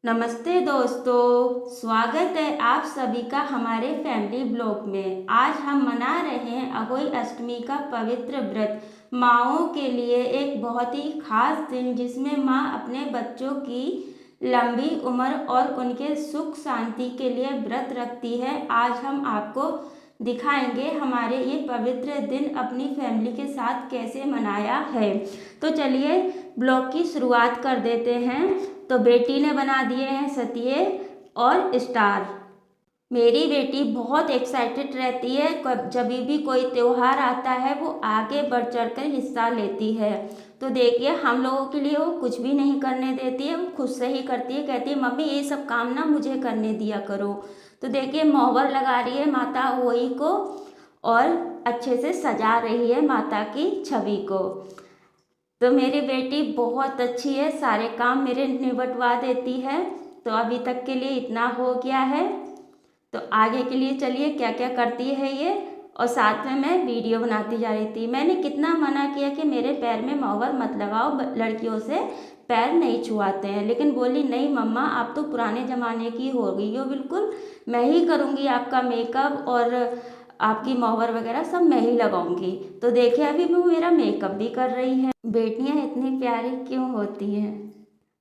नमस्ते दोस्तों, स्वागत है आप सभी का हमारे फैमिली ब्लॉग में। आज हम मना रहे हैं अहोई अष्टमी का पवित्र व्रत। माँओं के लिए एक बहुत ही खास दिन, जिसमें माँ अपने बच्चों की लंबी उम्र और उनके सुख शांति के लिए व्रत रखती है। आज हम आपको दिखाएंगे हमारे ये पवित्र दिन अपनी फैमिली के साथ कैसे मनाया है। तो चलिए ब्लॉग की शुरुआत कर देते हैं। तो बेटी ने बना दिए हैं सतिये और स्टार। मेरी बेटी बहुत एक्साइटेड रहती है, जब भी कोई त्यौहार आता है वो आगे बढ़ चढ़कर हिस्सा लेती है। तो देखिए, हम लोगों के लिए वो कुछ भी नहीं करने देती है, वो खुद से ही करती है। कहती है मम्मी ये सब काम ना मुझे करने दिया करो। तो देखिए, मोहर लगा रही है माता अहोई को और अच्छे से सजा रही है माता की छवि को। तो मेरी बेटी बहुत अच्छी है, सारे काम मेरे निपटवा देती है। तो अभी तक के लिए इतना हो गया है, तो आगे के लिए चलिए क्या क्या करती है ये। और साथ में मैं वीडियो बनाती जा रही थी। मैंने कितना मना किया कि मेरे पैर में मोहर मत लगाओ, लड़कियों से पैर नहीं छुआते हैं, लेकिन बोली नहीं मम्मा, आप तो पुराने ज़माने की हो गई हो, बिल्कुल मैं ही करूँगी आपका मेकअप और आपकी मोहर वगैरह सब मैं ही लगाऊंगी। तो देखिए, अभी वो मेरा मेकअप भी कर रही है। बेटियां इतनी प्यारी क्यों होती हैं?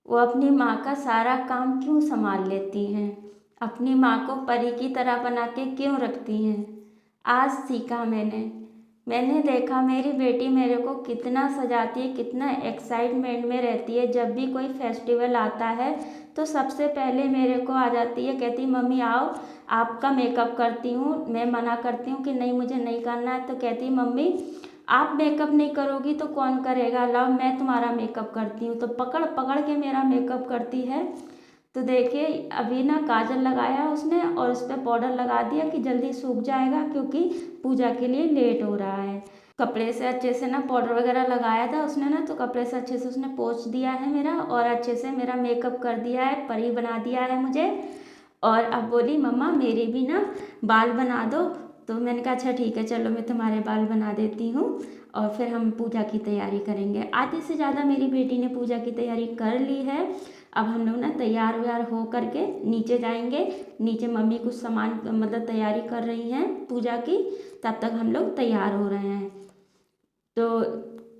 वो अपनी माँ का सारा काम क्यों संभाल लेती हैं? अपनी माँ को परी की तरह बना के क्यों रखती हैं? आज सीखा मैंने देखा मेरी बेटी मेरे को कितना सजाती है, कितना एक्साइटमेंट में रहती है। जब भी कोई फेस्टिवल आता है तो सबसे पहले मेरे को आ जाती है, कहती मम्मी आओ आपका मेकअप करती हूँ। मैं मना करती हूँ कि नहीं मुझे नहीं करना है, तो कहती मम्मी आप मेकअप नहीं करोगी तो कौन करेगा, लाओ मैं तुम्हारा मेकअप करती हूँ। तो पकड़ पकड़ के मेरा मेकअप करती है। तो देखिए, अभी ना काजल लगाया उसने और उस पर पाउडर लगा दिया कि जल्दी सूख जाएगा, क्योंकि पूजा के लिए लेट हो रहा है। कपड़े से अच्छे से ना पाउडर वगैरह लगाया था उसने ना, तो कपड़े से अच्छे से उसने पोंछ दिया है मेरा, और अच्छे से मेरा मेकअप कर दिया है, परी बना दिया है मुझे। और अब बोली मम्मा मेरे भी ना बाल बना दो। तो मैंने कहा अच्छा ठीक है, चलो मैं तुम्हारे बाल बना देती हूँ और फिर हम पूजा की तैयारी करेंगे। आधे से ज़्यादा मेरी बेटी ने पूजा की तैयारी कर ली है। अब हम लोग ना तैयार व्यार हो करके नीचे जाएंगे। नीचे मम्मी कुछ सामान मतलब तैयारी कर रही हैं पूजा की, तब तक हम लोग तैयार हो रहे हैं। तो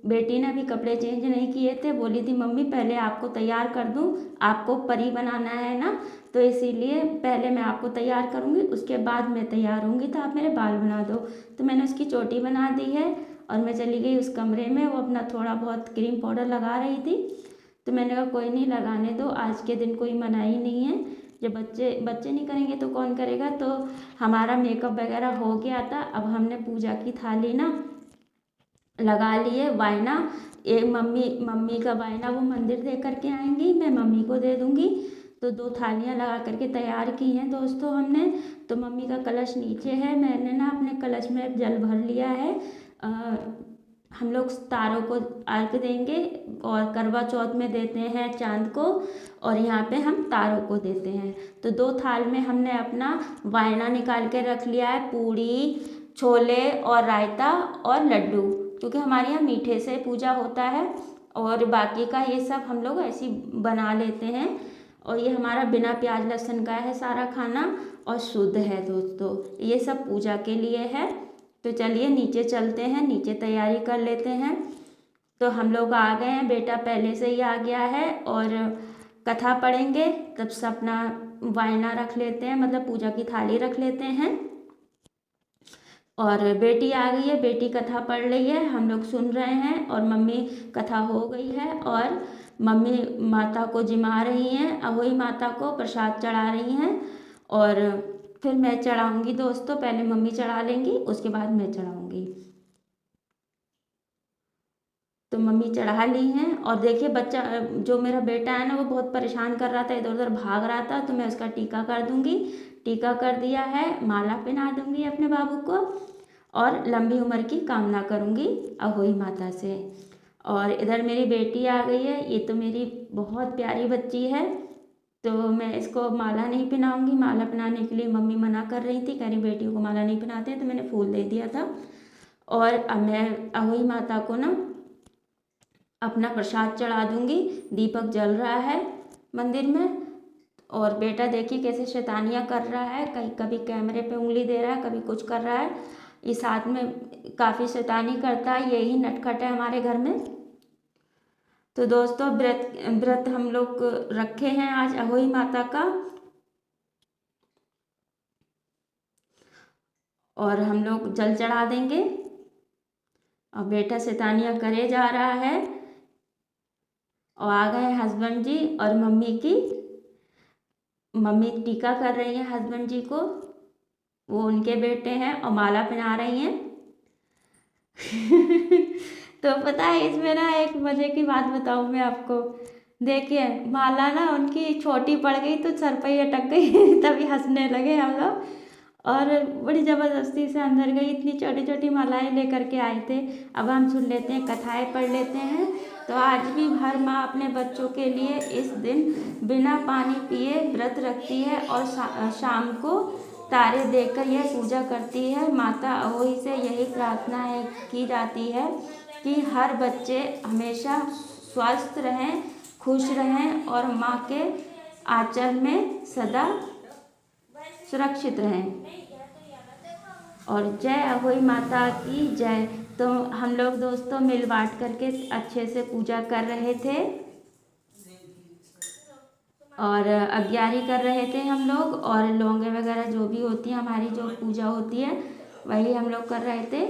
बेटी ने अभी कपड़े चेंज नहीं किए थे, बोली थी मम्मी पहले आपको तैयार कर दूं, आपको परी बनाना है ना, तो इसीलिए पहले मैं आपको तैयार करूंगी, उसके बाद मैं तैयार होंगी तो आप मेरे बाल बना दो। तो मैंने उसकी चोटी बना दी है और मैं चली गई उस कमरे में। वो अपना थोड़ा बहुत क्रीम पाउडर लगा रही थी, तो मैंने कहा कोई नहीं, लगाने दो, आज के दिन कोई मनाही नहीं है, जब बच्चे बच्चे नहीं करेंगे तो कौन करेगा। तो हमारा मेकअप वगैरह हो गया था। अब हमने पूजा की थाली ना लगा लिए। वायना एक मम्मी मम्मी का वायना वो मंदिर दे करके आएंगी, मैं मम्मी को दे दूंगी। तो दो थालियाँ लगा करके तैयार की हैं दोस्तों हमने। तो मम्मी का कलश नीचे है, मैंने ना अपने कलश में जल भर लिया है। अ, हम लोग तारों को अर्घ देंगे और करवा चौथ में देते हैं चांद को, और यहाँ पे हम तारों को देते हैं। तो दो थाल में हमने अपना वायना निकाल के रख लिया है, पूड़ी छोले और रायता और लड्डू, क्योंकि हमारे यहाँ मीठे से पूजा होता है और बाकी का ये सब हम लोग ऐसे ही बना लेते हैं। और ये हमारा बिना प्याज लहसुन का है सारा खाना और शुद्ध है दोस्तों, ये सब पूजा के लिए है। तो चलिए नीचे चलते हैं, नीचे तैयारी कर लेते हैं। तो हम लोग आ गए हैं, बेटा पहले से ही आ गया है और कथा पढ़ेंगे, तब से अपना वायना रख लेते हैं, मतलब पूजा की थाली रख लेते हैं। और बेटी आ गई है, बेटी कथा पढ़ रही है, हम लोग सुन रहे हैं और मम्मी कथा हो गई है और मम्मी माता को जिमा रही हैं, अहोई माता को प्रसाद चढ़ा रही हैं। और फिर मैं चढ़ाऊंगी दोस्तों, पहले मम्मी चढ़ा लेंगी उसके बाद मैं चढ़ाऊंगी। तो मम्मी चढ़ा ली हैं। और देखिए बच्चा जो मेरा बेटा है ना, वो बहुत परेशान कर रहा था, इधर उधर भाग रहा था, तो मैं उसका टीका कर दूंगी। टीका कर दिया है, माला पहना दूंगी अपने बाबू को और लंबी उम्र की कामना करूंगी अहोई माता से। और इधर मेरी बेटी आ गई है, ये तो मेरी बहुत प्यारी बच्ची है। तो मैं इसको माला नहीं पहनाऊंगी, माला पहनाने के लिए मम्मी मना कर रही थी, कह रही बेटियों को माला नहीं पहनाते हैं, तो मैंने फूल दे दिया था। और अब मैं अहोई माता को ना अपना प्रसाद चढ़ा दूंगी। दीपक जल रहा है मंदिर में, और बेटा देखिए कैसे शैतानियाँ कर रहा है, कहीं कभी कैमरे पे उंगली दे रहा है, कभी कुछ कर रहा है। इस हाथ में काफ़ी शैतानी करता है, यही नटखट है हमारे घर में। तो दोस्तों व्रत व्रत हम लोग रखे हैं आज अहोई माता का, और हम लोग जल चढ़ा देंगे। और बेटा शैतानियाँ करे जा रहा है, और आ गए हस्बैंड जी और मम्मी टीका कर रही है हस्बैंड जी को, वो उनके बेटे हैं और माला पहना रही हैं। तो पता है इसमें ना एक मज़े की बात बताऊँ मैं आपको। देखिए माला ना उनकी छोटी पड़ गई तो सर पे ही अटक गई। तभी हंसने लगे हम लोग, और बड़ी ज़बरदस्ती से अंदर गई। इतनी छोटी छोटी मालाएं लेकर के आए थे। अब हम सुन लेते हैं, कथाएं पढ़ लेते हैं। तो आज भी हर माँ अपने बच्चों के लिए इस दिन बिना पानी पिए व्रत रखती है, और शाम को तारे देखकर यह पूजा करती है। माता अहोई से यही प्रार्थना है की जाती है कि हर बच्चे हमेशा स्वस्थ रहें, खुश रहें और माँ के आंचल में सदा सुरक्षित रहें। और जय अहोई माता की जय। तो हम लोग दोस्तों मिल बांट करके अच्छे से पूजा कर रहे थे, और अग्यारी कर रहे थे हम लोग, और लौंगे वगैरह जो भी होती हैं हमारी जो पूजा होती है वही हम लोग कर रहे थे।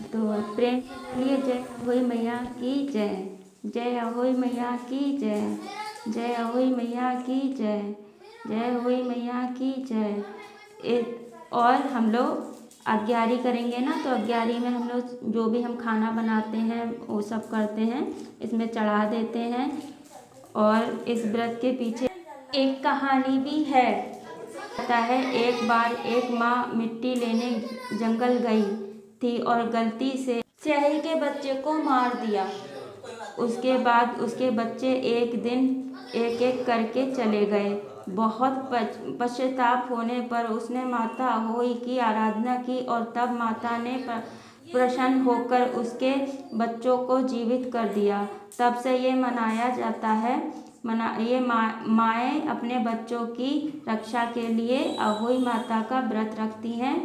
तो प्रेम से बोलिए जय अहोई मैया की जय, जय अहोई मैया की जय, जय अहोई मैया की जय, जय अहोई मैया की जय। और हम लोग अग्यारी करेंगे ना, तो अग्यारी में हम लोग जो भी हम खाना बनाते हैं वो सब करते हैं, इसमें चढ़ा देते हैं। और इस व्रत के पीछे एक कहानी भी है। पता है एक बार एक माँ मिट्टी लेने जंगल गई थी और गलती से स्याही के बच्चे को मार दिया। उसके बाद उसके बच्चे एक दिन एक एक करके चले गए। बहुत पश्चाताप होने पर उसने माता अहोई की आराधना की, और तब माता ने प्रसन्न होकर उसके बच्चों को जीवित कर दिया। तब से ये मनाया जाता है, ये माएँ अपने बच्चों की रक्षा के लिए अहोई माता का व्रत रखती हैं।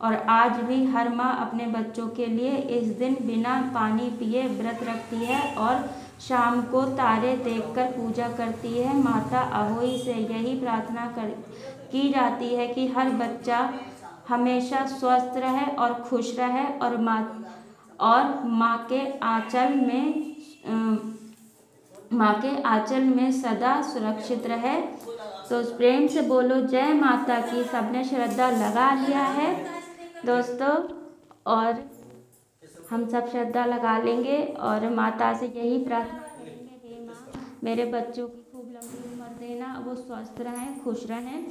और आज भी हर माँ अपने बच्चों के लिए इस दिन बिना पानी पिए व्रत रखती है, और शाम को तारे देखकर पूजा करती है। माता अहोई से यही प्रार्थना की जाती है कि हर बच्चा हमेशा स्वस्थ रहे और खुश रहे, और माँ के आंचल में सदा सुरक्षित रहे। तो प्रेम से बोलो जय माता की। सबने श्रद्धा लगा लिया है दोस्तों, और हम सब श्रद्धा लगा लेंगे और माता से यही प्रार्थना करेंगे, हे माँ मेरे बच्चों की खूब लंबी उम्र देना, वो स्वस्थ रहें, खुश रहें।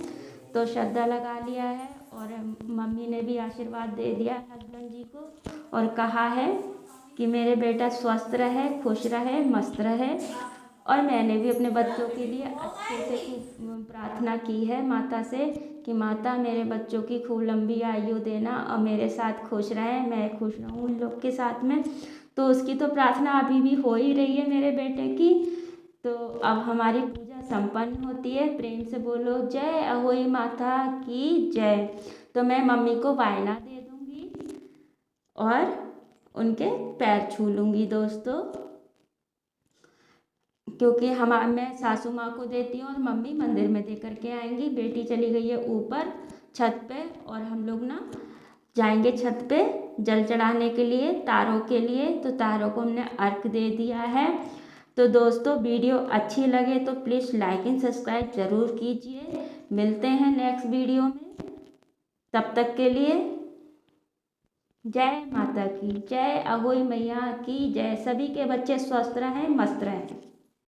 तो श्रद्धा लगा लिया है, और मम्मी ने भी आशीर्वाद दे दिया हस्बैंड जी को, और कहा है कि मेरे बेटा स्वस्थ रहे, खुश रहे, मस्त रहे। और मैंने भी अपने बच्चों के लिए अच्छे से खूब प्रार्थना की है माता से कि माता मेरे बच्चों की खूब लंबी आयु देना, और मेरे साथ खुश रहें, मैं खुश रहूँ उन लोग के साथ में। तो उसकी तो प्रार्थना अभी भी हो ही रही है मेरे बेटे की। तो अब हमारी पूजा संपन्न होती है। प्रेम से बोलो जय अहोई माता की जय। तो मैं मम्मी को वायना दे दूँगी और उनके पैर छू लूँगी दोस्तों, क्योंकि मैं सासू माँ को देती हूँ और मम्मी मंदिर में दे करके आएंगी। बेटी चली गई है ऊपर छत पे, और हम लोग ना जाएंगे छत पे जल चढ़ाने के लिए तारों के लिए। तो तारों को हमने अर्घ दे दिया है। तो दोस्तों वीडियो अच्छी लगे तो प्लीज़ लाइक एंड सब्सक्राइब ज़रूर कीजिए। मिलते हैं नेक्स्ट वीडियो में, तब तक के लिए जय माता की जय, अहोई मैया की जय। सभी के बच्चे स्वस्थ रहें, मस्त रहें।